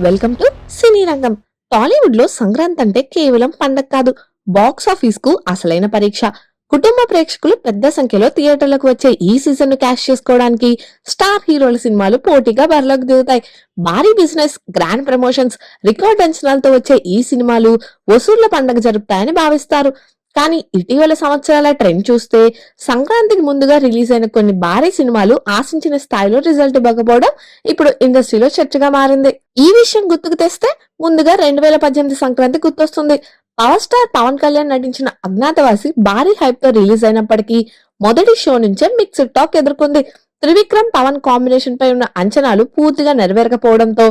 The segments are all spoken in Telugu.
వెల్కమ్ టు సినీ రంగం. టాలీవుడ్ లో సంక్రాంతి అంటే కేవలం పండగ కాదు, బాక్స్ ఆఫీస్ కు అసలైన పరీక్ష. కుటుంబ ప్రేక్షకులు పెద్ద సంఖ్యలో థియేటర్లకు వచ్చే ఈ సీజన్ ను క్యాష్ చేసుకోవడానికి స్టార్ హీరోల సినిమాలు పోటీగా బరిలోకి దిగుతాయి. భారీ బిజినెస్, గ్రాండ్ ప్రమోషన్స్, రికార్డ్ అంచనాలతో వచ్చే ఈ సినిమాలు వసూళ్ల పండగ జరుపుతాయని భావిస్తారు. కానీ ఇటీవల సంవత్సరాల ట్రెండ్ చూస్తే సంక్రాంతికి ముందుగా రిలీజ్ అయిన కొన్ని భారీ సినిమాలు ఆశించిన స్థాయిలో రిజల్ట్ ఇవ్వకపోవడం ఇప్పుడు ఇండస్ట్రీలో చర్చగా మారింది. ఈ విషయం గుర్తుకు తెస్తే ముందుగా 2018 సంక్రాంతి గుర్తొస్తుంది. పవర్ స్టార్ పవన్ కళ్యాణ్ నటించిన అజ్ఞాతవాసి భారీ హైప్ తో రిలీజ్ అయినప్పటికీ మొదటి షో నుంచే మిక్స్డ్ టాక్ ఎదుర్కొంది. త్రివిక్రమ్ పవన్ కాంబినేషన్ పై ఉన్న అంచనాలు పూర్తిగా నెరవేరకపోవడంతో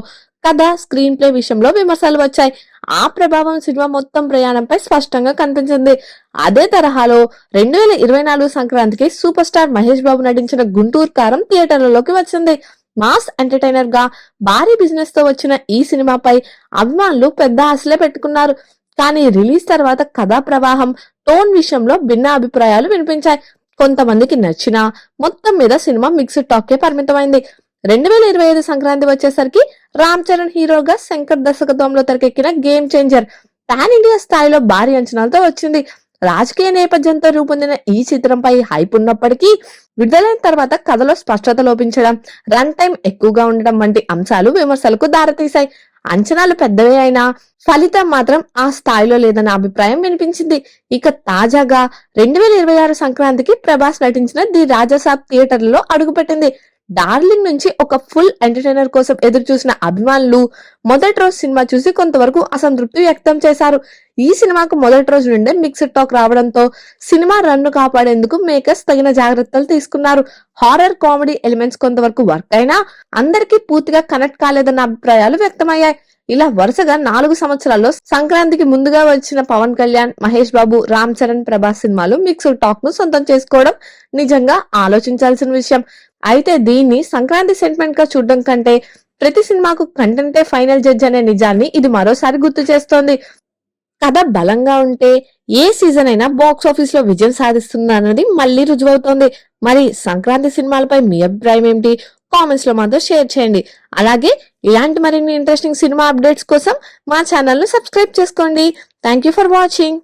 కథ, స్క్రీన్ ప్లే విషయంలో విమర్శలు వచ్చాయి. ఆ ప్రభావం సినిమా మొత్తం ప్రయాణంపై స్పష్టంగా కనిపించింది. అదే తరహాలో 2024 సంక్రాంతికి సూపర్ స్టార్ మహేష్ బాబు నటించిన గుంటూరు కారం థియేటర్లలోకి వచ్చింది. మాస్ ఎంటర్టైనర్ గా భారీ బిజినెస్ తో వచ్చిన ఈ సినిమాపై అభిమానులు పెద్ద ఆశలే పెట్టుకున్నారు. కానీ రిలీజ్ తర్వాత కథా ప్రవాహం, టోన్ విషయంలో భిన్న అభిప్రాయాలు వినిపించాయి. కొంతమందికి నచ్చినా మొత్తం మీద సినిమా మిక్స్డ్ టాక్ కే పరిమితమైంది. 2025 సంక్రాంతి వచ్చేసరికి రామ్ చరణ్ హీరోగా శంకర్ దర్శకత్వంలో తెరకెక్కిన గేమ్ చేంజర్ పాన్ ఇండియా స్థాయిలో భారీ అంచనాలతో వచ్చింది. రాజకీయ నేపథ్యంతో రూపొందిన ఈ చిత్రంపై హైప్ ఉన్నప్పటికీ విడుదలైన తర్వాత కథలో స్పష్టత లోపించడం, రన్ టైం ఎక్కువగా ఉండడం వంటి అంశాలు విమర్శలకు దారితీశాయి. అంచనాలు పెద్దవే అయినా ఫలితం మాత్రం ఆ స్థాయిలో లేదన్న అభిప్రాయం వినిపించింది. ఇక తాజాగా 2026 సంక్రాంతికి ప్రభాస్ నటించిన ది రాజాసాబ్ థియేటర్లలో అడుగుపెట్టింది. డార్లింగ్ నుంచి ఒక ఫుల్ ఎంటర్టైనర్ కోసం ఎదురు చూసిన అభిమానులు మొదటి రోజు సినిమా చూసి కొంతవరకు అసంతృప్తి వ్యక్తం చేశారు. ఈ సినిమాకు మొదటి రోజు నుండే మిక్స్డ్ టాక్ రావడంతో సినిమా రన్ను కాపాడేందుకు మేకర్స్ తగిన జాగ్రత్తలు తీసుకున్నారు. హారర్, కామెడీ ఎలిమెంట్స్ కొంతవరకు వర్క్ అయినా అందరికీ పూర్తిగా కనెక్ట్ కాలేదన్న అభిప్రాయాలు వ్యక్తమయ్యాయి. ఇలా వరుసగా 4 సంవత్సరాల్లో సంక్రాంతికి ముందుగా వచ్చిన పవన్ కళ్యాణ్, మహేష్ బాబు, రామ్ చరణ్, ప్రభాస్ సినిమాలు మిక్స్డ్ టాక్ ను సొంతం చేసుకోవడం నిజంగా ఆలోచించాల్సిన విషయం. అయితే దీన్ని సంక్రాంతి సెంటిమెంట్ గా చూడడం కంటే ప్రతి సినిమాకు కంటెంటే ఫైనల్ జడ్జ్ అనే నిజాన్ని ఇది మరోసారి గుర్తు చేస్తోంది. కథ బలంగా ఉంటే ఏ సీజన్ అయినా బాక్స్ ఆఫీస్ లో విజయం సాధిస్తుంది అన్నది మళ్ళీ రుజువవుతోంది. మరి సంక్రాంతి సినిమాలపై మీ అభిప్రాయం ఏమిటి? కామెంట్స్ లో మాతో షేర్ చేయండి. అలాగే ఇలాంటి మరిన్ని ఇంట్రెస్టింగ్ సినిమా అప్డేట్స్ కోసం మా ఛానల్ ను సబ్స్క్రైబ్ చేసుకోండి. Thank you for watching.